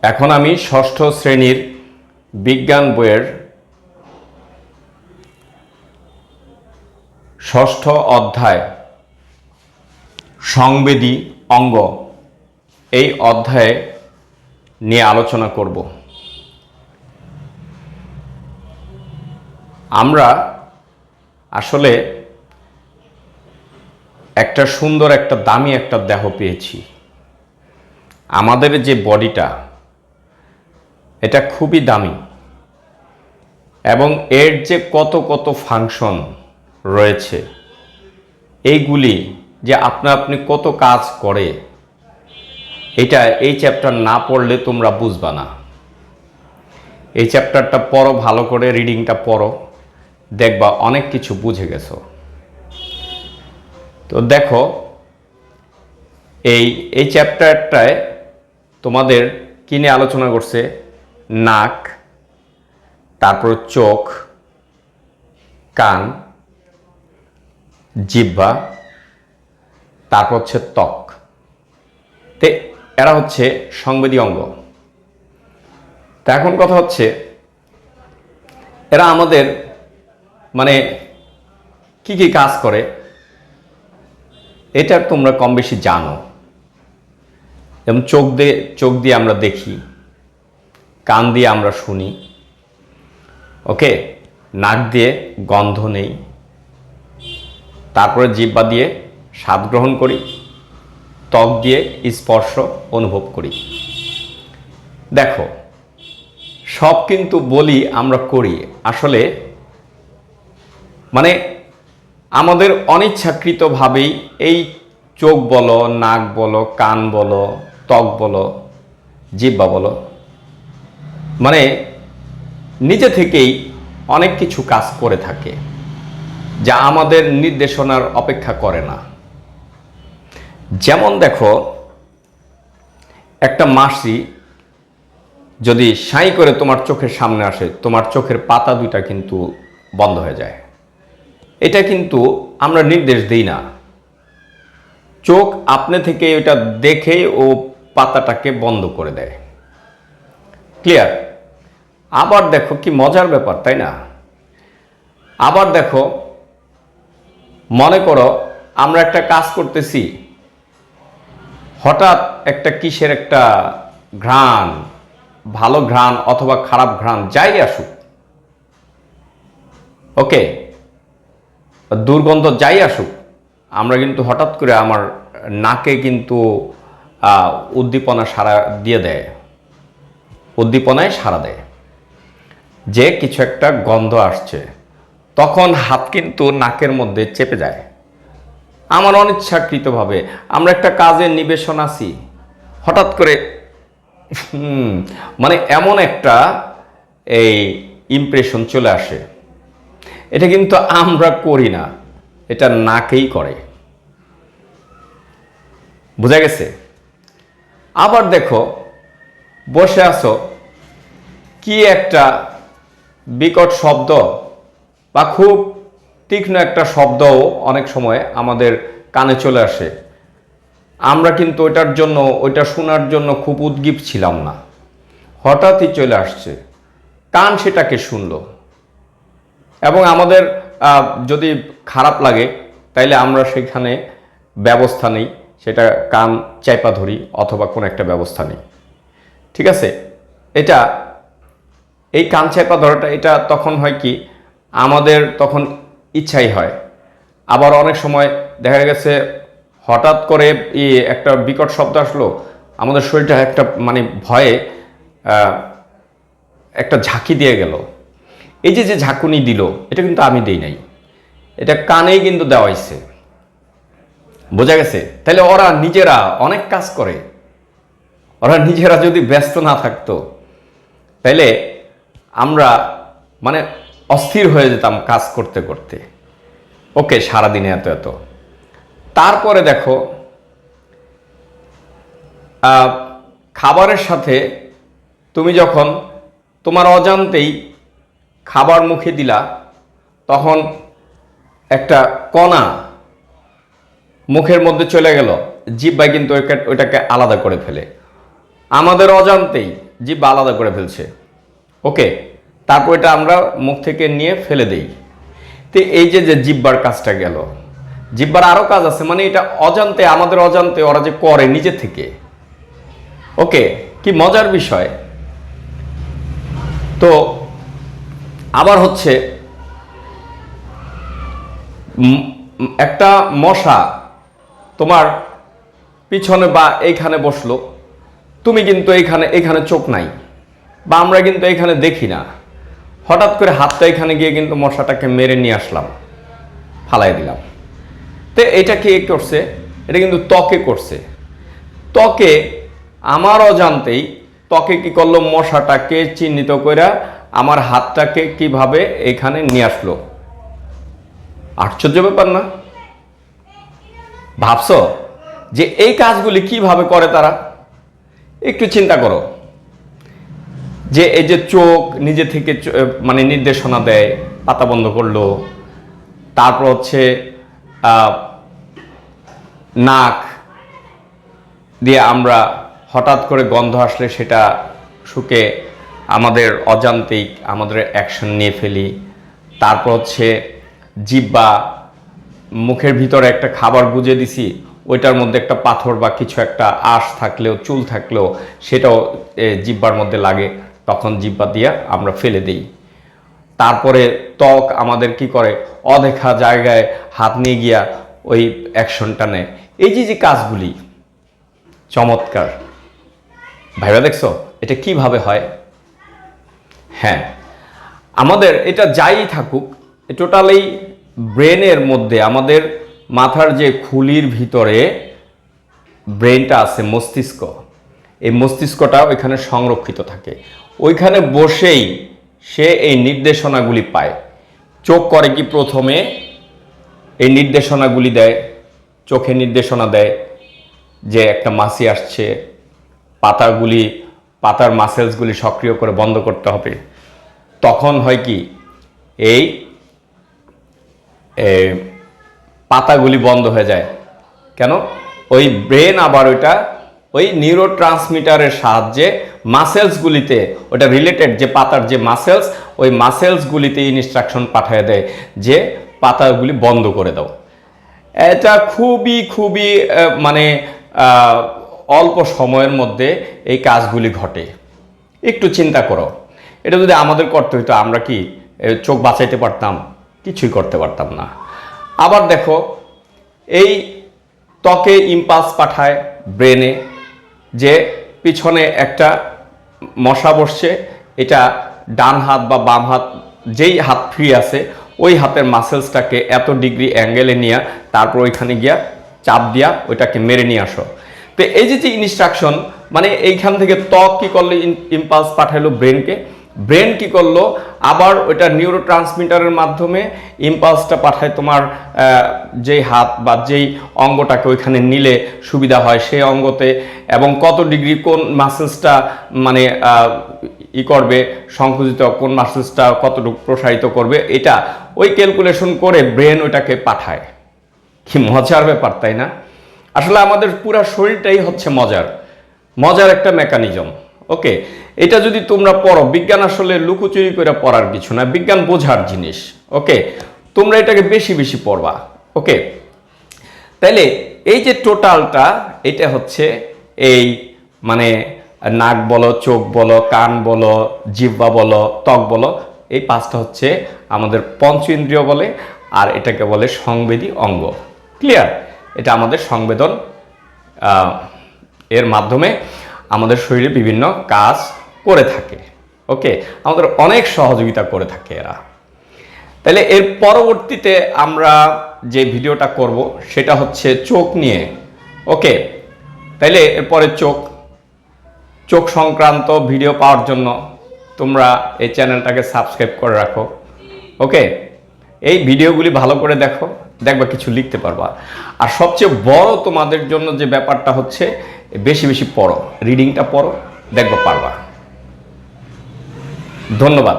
এখন আমি ষষ্ঠ শ্রেণীর বিজ্ঞান বইয়ের ষষ্ঠ অধ্যায় সংবেদী অঙ্গ এই অধ্যায়ে নিয়ে আলোচনা করব। আমরা আসলে একটা সুন্দর একটা দামি একটা দেহ পেয়েছি। আমাদের যে বডিটা এটা খুবই দামি এবং এর যে কত কত ফাংশন রয়েছে, এইগুলি যে আপনি কত কাজ করে, এটা এই চ্যাপ্টার না পড়লে তোমরা বুঝবা না। এই চ্যাপ্টারটা পড়ো, ভালো করে রিডিংটা পড়ো, দেখবা অনেক কিছু বুঝে গেছো। তো দেখো, এই চ্যাপ্টারটায় তোমাদের কি নিয়ে আলোচনা করছে? নাক, তারপর চোখ, কান, জিহ্বা, তারপর হচ্ছে ত্বক। তো এরা হচ্ছে সংবেদী অঙ্গ। তা এখন কথা হচ্ছে, এরা আমাদের মানে কি কি কাজ করে এটা তোমরা কম বেশি জানো। যেমন চোখ দিয়ে আমরা দেখি, কান দিয়ে আমরা শুনি, ওকে, নাক দিয়ে গন্ধ নেই, তারপরে জিহ্বা দিয়ে স্বাদ গ্রহণ করি, ত্বক দিয়ে স্পর্শ অনুভব করি। দেখো, সব কিন্তু বলি আমরা করি, আসলে মানে আমাদের অনিচ্ছাকৃতভাবেই এই চোখ বলো, নাক বলো, কান বলো, ত্বক বলো, জিহ্বা বলো, মানে নিজে থেকেই অনেক কিছু কাজ করে থাকে যা আমাদের নির্দেশনার অপেক্ষা করে না। যেমন দেখো, একটা মাছি যদি সাই করে তোমার চোখের সামনে আসে, তোমার চোখের পাতা দুইটা কিন্তু বন্ধ হয়ে যায়। এটা কিন্তু আমরা নির্দেশ দিই না, চোখ আপনি থেকে ওটা দেখে ও পাতাটাকে বন্ধ করে দেয়। ক্লিয়ার? আবার দেখো কি মজার ব্যাপার, তাই না? আবার দেখো, মনে করো আমরা একটা কাজ করতেছি, হঠাৎ একটা কিসের একটা ঘ্রাণ, ভালো ঘ্রাণ অথবা খারাপ ঘ্রাণ যাই আসুক, ওকে, দুর্গন্ধ যাই আসুক, আমরা কিন্তু হঠাৎ করে আমার নাকে কিন্তু উদ্দীপনায় সাড়া দেয় যে কিছু একটা গন্ধ আসছে। তখন হাত কিন্তু নাকের মধ্যে চেপে যায়। আমার অনিচ্ছাকৃতভাবে আমরা একটা কাজে নিবেশন আছি, হঠাৎ করে মানে এমন একটা এই ইমপ্রেশন চলে আসে। এটা কিন্তু আমরা করি না, এটা নাকেই করে। বোঝা গেছে? আবার দেখো, বসে আছো, কি একটা বিকট শব্দ বা খুব তীক্ষ্ণ একটা শব্দও অনেক সময় আমাদের কানে চলে আসে। আমরা কিন্তু ওইটা শোনার জন্য খুব উদ্গ্রীব ছিলাম না, হঠাৎই চলে আসছে, কান সেটাকে শুনলো এবং আমাদের যদি খারাপ লাগে তাইলে আমরা সেখানে ব্যবস্থা নেই, সেটা কান চাইপা ধরি অথবা কোনো একটা ব্যবস্থা নেই। ঠিক আছে? এই কান চাইপা ধরাটা এটা তখন হয় কি, আমাদের তখন ইচ্ছাই হয়। আবার অনেক সময় দেখা গেছে হঠাৎ করে একটা বিকট শব্দ আসলো, আমাদের শরীরটা একটা মানে ভয়ে একটা ঝাঁকি দিয়ে গেল। এই যে ঝাঁকুনি দিল, এটা কিন্তু আমি দেই নাই, এটা কানেই কিন্তু দেওয়া হয়েছে। বোঝা গেছে? তাহলে ওরা নিজেরা অনেক কাজ করে। ওরা নিজেরা যদি ব্যস্ত না থাকতো তাহলে আমরা মানে অস্থির হয়ে যেতাম কাজ করতে করতে। ওকে, সারাদিনে এত তারপরে দেখো, খাবারের সাথে তুমি যখন তোমার অজান্তেই খাবার মুখে দিলা, তখন একটা কণা মুখের মধ্যে চলে গেল, জিহ্বায় কিন্তু ওইটাকে আলাদা করে ফেলে। আমাদের অজান্তেই জিহ্বা আলাদা করে ফেলছে। ওকে, তারপর এটা আমরা মুখ থেকে নিয়ে ফেলে দেই। তো এই যে যে জিহ্বার কাজটা গেল, জিহ্বার আরও কাজ আছে, মানে এটা অজান্তে, আমাদের অজান্তে ওরা যে করে নিজে থেকে। ওকে, কি মজার বিষয়। তো আবার হচ্ছে একটা মশা তোমার পিছনে বা এইখানে বসলো, তুমি কিন্তু এইখানে চোখ নাই, বা আমরা কিন্তু এখানে দেখি না, হঠাৎ করে হাতটা এখানে গিয়ে কিন্তু মশাটাকে মেরে নিয়ে আসলাম, ফালাই দিলাম। তো এটা কে করছে? এটা কিন্তু ত্বকে করছে। ত্বকে আমার অজান্তেই ত্বকে কি করলো, মশাটাকে চিহ্নিত করে আমার হাতটাকে কিভাবে এখানে নিয়ে আসলো। আশ্চর্য ব্যাপার না? ভাবছো যে এই কাজগুলি কিভাবে করে তারা? একটু চিন্তা করো যে এই যে চোখ নিজে থেকে মানে নির্দেশনা দেয়, পাতা বন্ধ করলো, তারপর হচ্ছে নাক দিয়ে আমরা হঠাৎ করে গন্ধ আসলে সেটা শুকে আমাদের অজান্তেই আমাদের অ্যাকশন নিয়ে ফেলি। তারপর হচ্ছে জিহ্বা, মুখের ভিতরে একটা খাবার গুজে দিছি, ওইটার মধ্যে একটা পাথর বা কিছু একটা আঁশ থাকলেও, চুল থাকলেও সেটাও জিহ্বার মধ্যে লাগে, তখন জিহ্বা দিয়ে আমরা ফেলে দিই। তারপরে ত্বক আমাদের কি করে, অদেখা জায়গায় হাত নিয়ে গিয়া ওই অ্যাকশনটা নেয়। এই যে যে কাজগুলি চমৎকার, ভাইবা দেখছো এটা কিভাবে হয়? হ্যাঁ, আমাদের এটা যাই থাকুক, টোটালি ব্রেনের মধ্যে, আমাদের মাথার যে খুলির ভিতরে ব্রেনটা আছে, মস্তিষ্ক, এই মস্তিষ্কটা ওইখানে সংরক্ষিত থাকে। ওইখানে বসেই সে এই নির্দেশনাগুলি পায়। চোখ করে কি, প্রথমে এই নির্দেশনাগুলি দেয়, চোখে নির্দেশনা দেয় যে একটা মাছি আসছে, পাতার মাসেলসগুলি সক্রিয় করে বন্ধ করতে হবে। তখন হয় কি, এই পাতাগুলি বন্ধ হয়ে যায়। কেন? ওই ব্রেন আবার ওই নিউরো ট্রান্সমিটারের সাহায্যে মাসেলসগুলিতে, ওটা রিলেটেড যে পাতার যে মাসেলস, ওই মাসেলসগুলিতে ইনস্ট্রাকশন পাঠিয়ে দেয় যে পাতাগুলি বন্ধ করে দাও। এটা খুবই মানে অল্প সময়ের মধ্যে এই কাজগুলি ঘটে। একটু চিন্তা করো, এটা যদি আমাদের করতে হইতো, আমরা কি চোখ বাঁচাইতে পারতাম? কিছুই করতে পারতাম না। আবার দেখো, এই ত্বকে ইম্পালস পাঠায় ব্রেনে যে পিছনে একটা মশা বসছে, এটা ডান হাত বা বাম হাত, যেই হাত ফ্রি আছে ওই হাতের মাসেলসটাকে এত ডিগ্রি অ্যাঙ্গেলে নিয়ে তারপর ওইখানে গিয়া চাপ দিয়া ওইটাকে মেরে নিয়ে আসো। তো এই যে যে ইনস্ট্রাকশন, মানে এইখান থেকে ত্বক কি করলো, ইম্পালস পাঠাইলো ব্রেনকে, ব্রেন কি করলো আবার ওইটা নিউরো ট্রান্সমিটারের মাধ্যমে ইম্পালসটা পাঠায় তোমার যেই হাত বা যেই অঙ্গটাকে ওইখানে নিলে সুবিধা হয় সেই অঙ্গতে, এবং কত ডিগ্রি কোন মাসেলসটা মানে করবে, সংকুচিত কোন মাসেলসটা কতটুকু প্রসারিত করবে, এটা ওই ক্যালকুলেশন করে ব্রেন ওইটাকে পাঠায়। কি মজার ব্যাপার, তাই না? আসলে আমাদের পুরো শরীরটাই হচ্ছে মজার একটা মেকানিজম। ওকে, এটা যদি তোমরা পড়ো, বিজ্ঞান আসলে লুকোচুরি করে পড়ার কিছু না, বিজ্ঞান বোঝার জিনিস। ওকে, তোমরা এটাকে বেশি পড়বা। ওকে, তাইলে এই যে টোটালটা, এটা হচ্ছে এই মানে নাক বলো, চোখ বলো, কান বলো, জিহ্বা বলো, ত্বক বলো, এই পাঁচটা হচ্ছে আমাদের পঞ্চ ইন্দ্রিয় বলে, আর এটাকে বলে সংবেদী অঙ্গ। ক্লিয়ার? এটা আমাদের সংবেদন, এর মাধ্যমে আমাদের শরীরে বিভিন্ন কাজ করে থাকে। ওকে, আমাদের অনেক সহযোগিতা করে থাকে এরা। তাহলে এর পরবর্তীতে আমরা যে ভিডিওটা করব সেটা হচ্ছে চোখ নিয়ে। ওকে, তাইলে এরপরে চোখ সংক্রান্ত ভিডিও পাওয়ার জন্য তোমরা এই চ্যানেলটাকে সাবস্ক্রাইব করে রাখো। ওকে, এই ভিডিওগুলি ভালো করে দেখো, দেখবা কিছু লিখতে পারবা। আর সবচেয়ে বড় তোমাদের জন্য যে ব্যাপারটা হচ্ছে, বেশি পড়ো, রিডিংটা পড়ো, দেখবা পারবা। ধন্যবাদ।